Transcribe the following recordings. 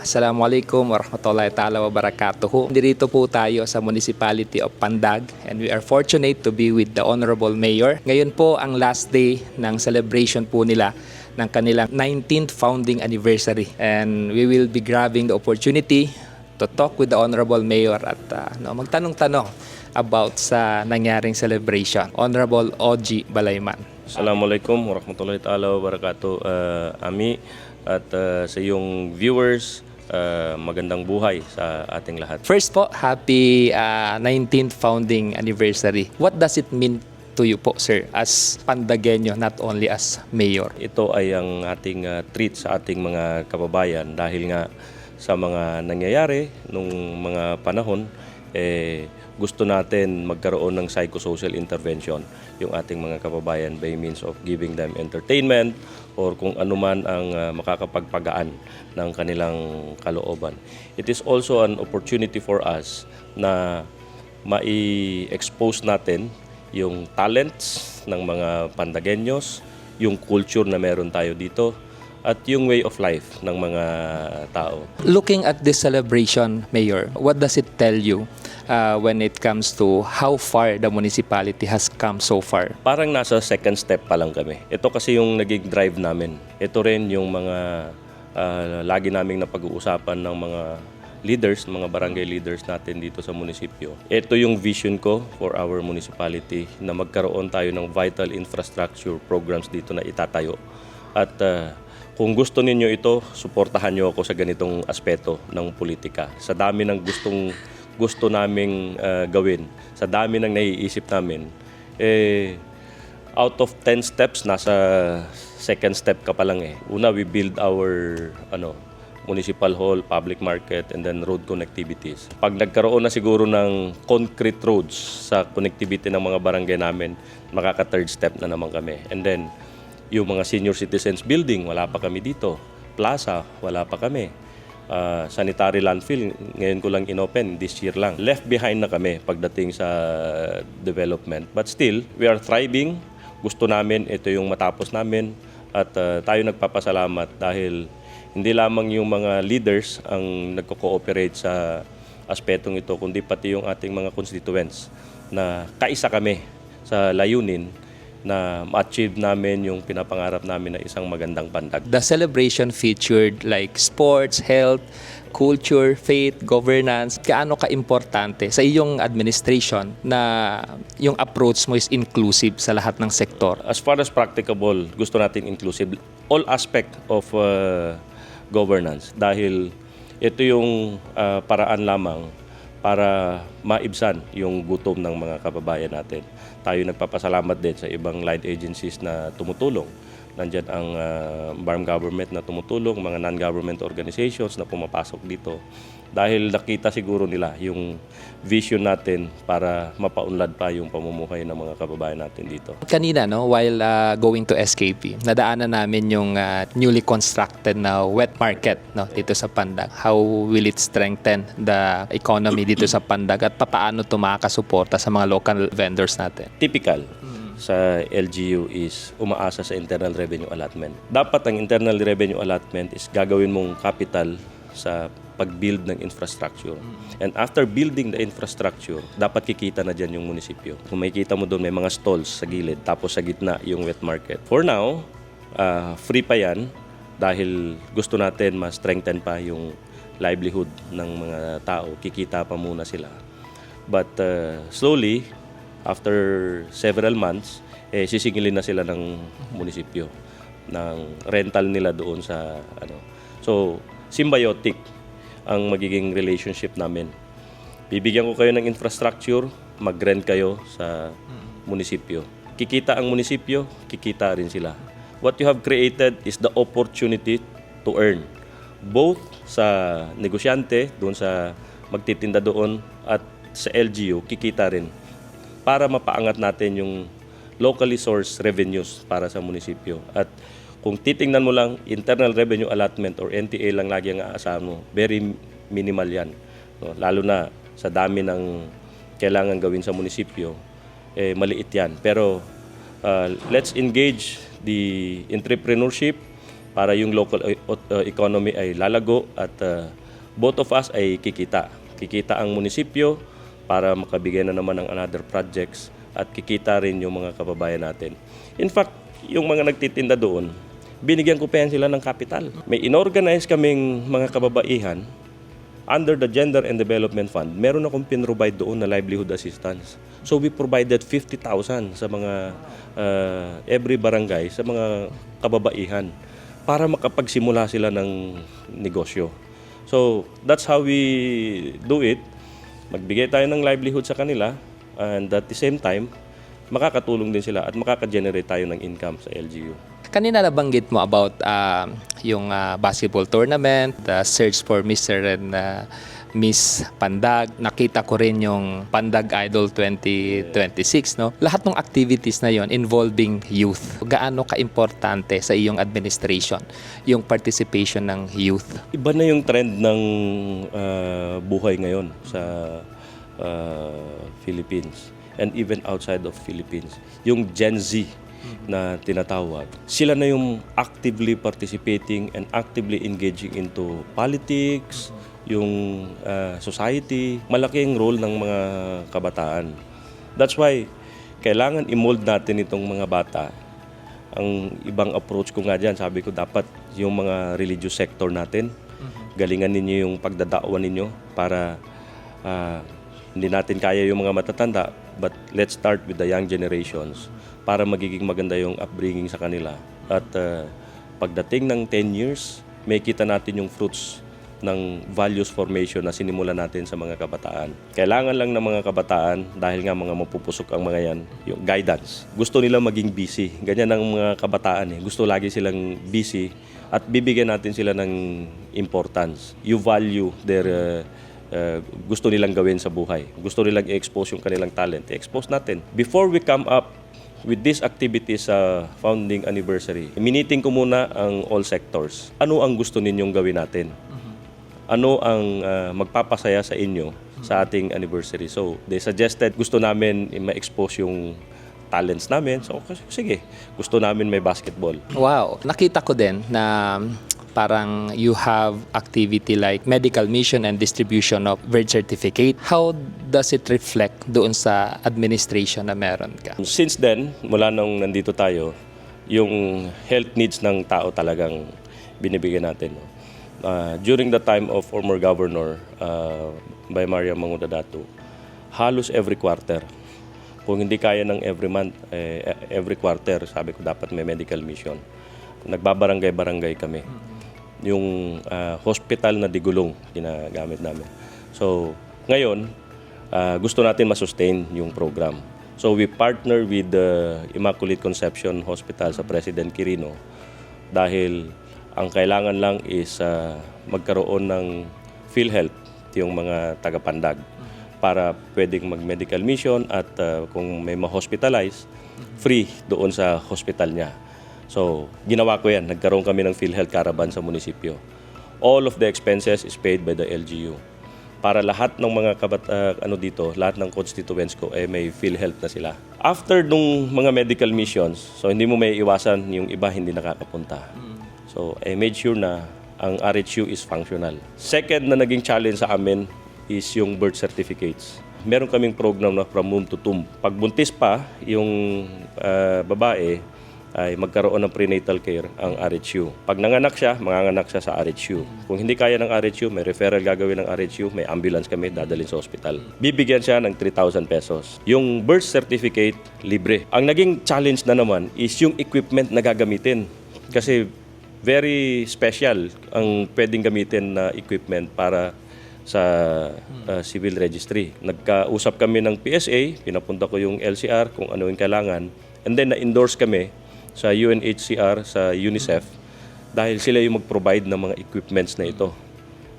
Assalamualaikum warahmatullahi ta'ala wabarakatuh. Nandito po tayo sa Municipality of Pandag and we are fortunate to be with the Honorable Mayor. Ngayon po ang last day ng celebration po nila ng kanilang 19th founding anniversary. And we will be grabbing the opportunity to talk with the Honorable Mayor at magtanong-tanong about sa nangyaring celebration. Honorable Ogie Balayman. Assalamualaikum warahmatullahi ta'ala wabarakatuh, Ami, at sa iyong viewers, magandang buhay sa ating lahat. First po, happy 19th founding anniversary. What does it mean to you po, sir, as Pandagueño, not only as mayor? Ito ay ang ating treat sa ating mga kababayan dahil nga sa mga nangyayari nung mga panahon, gusto natin magkaroon ng psychosocial intervention yung ating mga kababayan by means of giving them entertainment or kung anuman ang makakapagpagaan ng kanilang kalooban. It is also an opportunity for us na mai-expose natin yung talents ng mga Pandagueños, yung culture na meron tayo dito, at yung way of life ng mga tao. Looking at this celebration, Mayor, what does it tell you when it comes to how far the municipality has come so far? Parang nasa second step pa lang kami. Ito kasi yung naging drive namin. Ito rin yung mga lagi naming napag-uusapan ng mga leaders, mga barangay leaders natin dito sa munisipyo. Ito yung vision ko for our municipality na magkaroon tayo ng vital infrastructure programs dito na itatayo. At kung gusto ninyo ito, suportahan nyo ako sa ganitong aspeto ng politika. Sa dami ng gusto naming gawin, sa dami ng naiisip namin, out of 10 steps, nasa second step ka pa lang eh. Una, we build our municipal hall, public market, and then road connectivities. Pag nagkaroon na siguro ng concrete roads sa connectivity ng mga barangay namin, makaka-third step na naman kami. And then, yung mga senior citizens building, wala pa kami dito. Plaza, wala pa kami. Sanitary landfill, ngayon ko lang inopen, this year lang. Left behind na kami pagdating sa development. But still, we are thriving. Gusto namin, ito yung matapos namin. At tayo nagpapasalamat dahil hindi lamang yung mga leaders ang nagko-cooperate sa aspetong ito, kundi pati yung ating mga constituents na kaisa kami sa layunin na ma-achieve namin yung pinapangarap namin na isang magandang Pandag. The celebration featured like sports, health, culture, faith, governance. Gaano ka-importante sa iyong administration na yung approach mo is inclusive sa lahat ng sektor? As far as practicable, gusto natin inclusive all aspect of governance dahil ito yung paraan lamang para maibsan yung gutom ng mga kababayan natin. Tayo nagpapasalamat din sa ibang line agencies na tumutulong. Nandiyan ang farm government na tumutulong, mga non-government organizations na pumapasok dito. Dahil nakita siguro nila yung vision natin para mapaunlad pa yung pamumuhay ng mga kababayan natin dito. Kanina, while going to SKP, nadaanan namin yung newly constructed na wet market dito sa Pandag. How will it strengthen the economy dito sa Pandag at paano ito makakasuporta sa mga local vendors natin? Typical sa LGU is umaasa sa internal revenue allotment. Dapat ang internal revenue allotment is gagawin mong capital sa pag-build ng infrastructure. And after building the infrastructure, dapat kikita na dyan yung munisipyo. Kung makikita mo doon, may mga stalls sa gilid, tapos sa gitna yung wet market. For now, free pa yan dahil gusto natin ma-strengthen pa yung livelihood ng mga tao. Kikita pa muna sila. But slowly, after several months, sisingilin na sila ng munisipyo, ng rental nila doon sa So, symbiotic ang magiging relationship namin. Bibigyan ko kayo ng infrastructure, mag-rent kayo sa munisipyo. Kikita ang munisipyo, kikita rin sila. What you have created is the opportunity to earn. Both sa negosyante, doon sa magtitinda doon, at sa LGU, kikita rin. Para mapaangat natin yung locally sourced revenues para sa munisipyo. At kung titingnan mo lang, internal revenue allotment or NTA lang lagi ang aasahan mo, very minimal yan. Lalo na sa dami ng kailangan gawin sa munisipyo, maliit yan. Pero let's engage the entrepreneurship para yung local economy ay lalago at both of us ay kikita. Kikita ang munisipyo para makabigay na naman ng another projects at kikita rin yung mga kababayan natin. In fact, yung mga nagtitinda doon, binigyan ko pa yan sila ng kapital. May inorganize kaming mga kababaihan under the Gender and Development Fund. Meron akong pinrovide doon na livelihood assistance. So we provided 50,000 sa mga every barangay, sa mga kababaihan para makapagsimula sila ng negosyo. So that's how we do it. Magbigay tayo ng livelihood sa kanila and at the same time, makakatulong din sila at makaka-generate tayo ng income sa LGU. Kanina nabanggit mo about yung basketball tournament, the search for Mr. and Miss Pandag. Nakita ko rin yung Pandag Idol 2026, no? Lahat ng activities na yon involving youth. Gaano ka-importante sa iyong administration yung participation ng youth? Iba na yung trend ng buhay ngayon sa Philippines and even outside of Philippines. Yung Gen Z na tinatawag, sila na yung actively participating and actively engaging into politics, yung society. Malaking role ng mga kabataan. That's why kailangan i-mold natin itong mga bata. Ang ibang approach ko nga dyan, sabi ko dapat yung mga religious sector natin, galingan ninyo yung pagdadaawan ninyo para hindi natin kaya yung mga matatanda, but let's start with the young generations para magiging maganda yung upbringing sa kanila. At pagdating ng 10 years, may kita natin yung fruits ng values formation na sinimulan natin sa mga kabataan. Kailangan lang ng mga kabataan, dahil nga mga mapupusok ang mga yan, yung guidance. Gusto nila maging busy. Ganyan ang mga kabataan. Gusto lagi silang busy at bibigyan natin sila ng importance. You value their gusto nilang gawin sa buhay. Gusto nilang i-expose yung kanilang talent. I-expose natin. Before we come up with this activity sa founding anniversary, miniting ko muna ang all sectors. Ano ang gusto ninyong gawin natin? Ano ang magpapasaya sa inyo sa ating anniversary? So, they suggested, gusto namin ma-expose yung talents namin. So, sige, gusto namin may basketball. Wow! Nakita ko din na parang you have activity like medical mission and distribution of birth certificate. How does it reflect doon sa administration na meron ka? Since then, mula nung nandito tayo, yung health needs ng tao talagang binibigyan natin. During the time of former Governor by Maria Mangudadato, halos every quarter. Kung hindi kaya ng every month, every quarter, sabi ko dapat may medical mission. Nagbabarangay-barangay kami. Yung hospital na digulong, ginagamit namin. So, ngayon, gusto natin masustain yung program. So, we partner with the Immaculate Conception Hospital sa President Quirino dahil ang kailangan lang is magkaroon ng PhilHealth yung mga taga-Pandag para pwedeng mag-medical mission at kung may ma-hospitalize, free doon sa hospital niya. So, ginawa ko yan. Nagkaroon kami ng PhilHealth Caravan sa munisipyo. All of the expenses is paid by the LGU. Para lahat ng mga dito, lahat ng constituents ko may PhilHealth na sila. After nung mga medical missions, so hindi mo may iwasan yung iba hindi nakakapunta. So, I made sure na ang RHU is functional. Second na naging challenge sa amin is yung birth certificates. Meron kaming program na from womb to tomb. Pag buntis pa, yung babae ay magkaroon ng prenatal care ang RHU. Pag nanganak siya, manganganak siya sa RHU. Kung hindi kaya ng RHU, may referral gagawin ng RHU, may ambulance kami, dadalhin sa hospital. Bibigyan siya ng 3,000 pesos. Yung birth certificate, libre. Ang naging challenge na naman is yung equipment na gagamitin. Kasi very special ang pwedeng gamitin na equipment para sa civil registry. Nagkausap kami ng PSA, pinapunta ko yung LCR kung ano yung kailangan, and then na-endorse kami sa UNHCR, sa UNICEF, dahil sila yung mag-provide ng mga equipments na ito.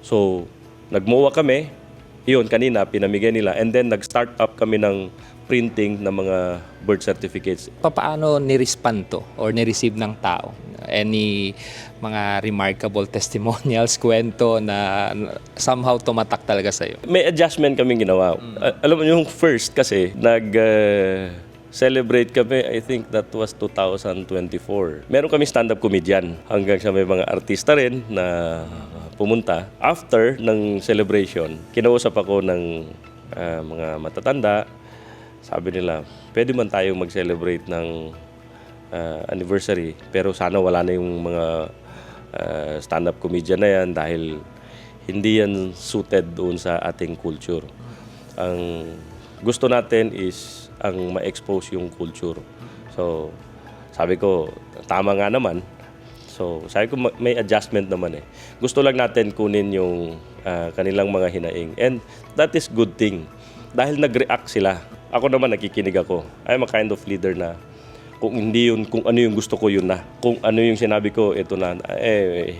So, nagmowa kami, yun, kanina, pinamigay nila, and then nag-start up kami ng printing ng mga birth certificates. Paano ni-respond to or ni-receive ng tao? Any mga remarkable testimonials, kwento na somehow tumatak talaga sa'yo? May adjustment kaming ginawa. Alam mo yung first kasi, celebrate kami, I think that was 2024. Meron kami stand-up comedian hanggang sa may mga artista rin na pumunta. After ng celebration, kinausap ako ng mga matatanda. Sabi nila, pwede man tayo mag-celebrate ng anniversary, pero sana wala na yung mga stand-up comedian na yan dahil hindi yan suited doon sa ating culture. Ang gusto natin is ang ma-expose yung culture. So, sabi ko, tama nga naman. So, sabi ko, may adjustment naman eh. Gusto lang natin kunin yung kanilang mga hinaing. And that is good thing. Dahil nag-react sila. Ako naman, nakikinig ako. I'm a kind of leader na kung hindi yun, kung ano yung gusto ko, yun na. Kung ano yung sinabi ko, ito na.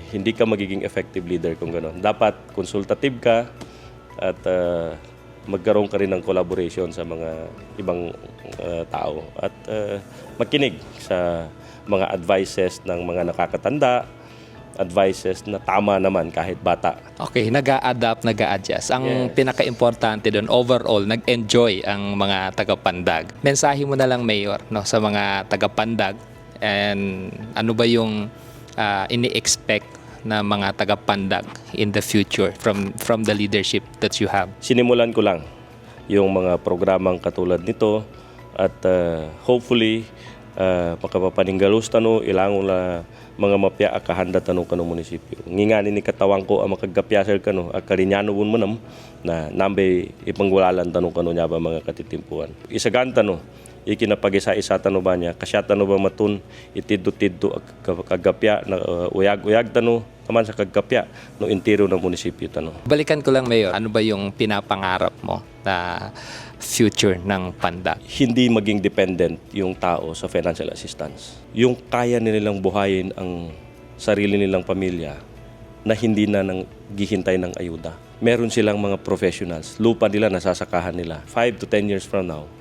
Hindi ka magiging effective leader kung gano'n. Dapat consultative ka at magkaroon ka rin ng collaboration sa mga ibang tao at makinig sa mga advices ng mga nakakatanda, advices na tama naman kahit bata. Okay, nag-a-adapt, nag-a-adjust. Ang pinaka-importante doon, overall, nag-enjoy ang mga taga-Pandag. Mensahe mo na lang, Mayor, no, sa mga taga-Pandag, and ano ba yung ini-expect na mga taga-Pandag in the future from the leadership that you have? Sinimulan ko lang yung mga programang katulad nito at hopefully makapapaninggalos tano ilangon la mga mapya akahanda tanong kanong munisipyo. Ngingani ni katawang ko ang makagapyasel kano at karinyano mo nam na nambay ipanggulalan tanong kano nya ba mga katitimpuan. Isagan tano ikinapag-isa-isa tano ba niya kasya tano ba matun itiddo-tiddo kagapya na uyag-uyag tano taman sa kagapya no intiro ng munisipyo tano. Balikan ko lang, Mayor, ano ba yung pinapangarap mo na future ng Pandag? Hindi maging dependent yung tao sa financial assistance. Yung kaya nilang buhayin ang sarili nilang pamilya na hindi na gihintay ng ayuda. Meron silang mga professionals, lupa nila, nasasakahan nila. 5 to 10 years from now,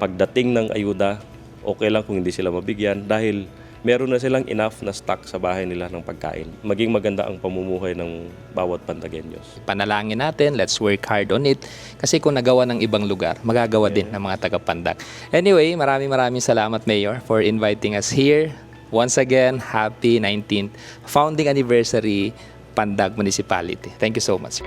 pagdating ng ayuda, okay lang kung hindi sila mabigyan dahil meron na silang enough na stock sa bahay nila ng pagkain. Maging maganda ang pamumuhay ng bawat Pantagueños. Panalangin natin, let's work hard on it. Kasi kung nagawa ng ibang lugar, magagawa din ng mga taga-Pandag. Anyway, maraming salamat, Mayor, for inviting us here. Once again, happy 19th founding anniversary, Pandag Municipality. Thank you so much.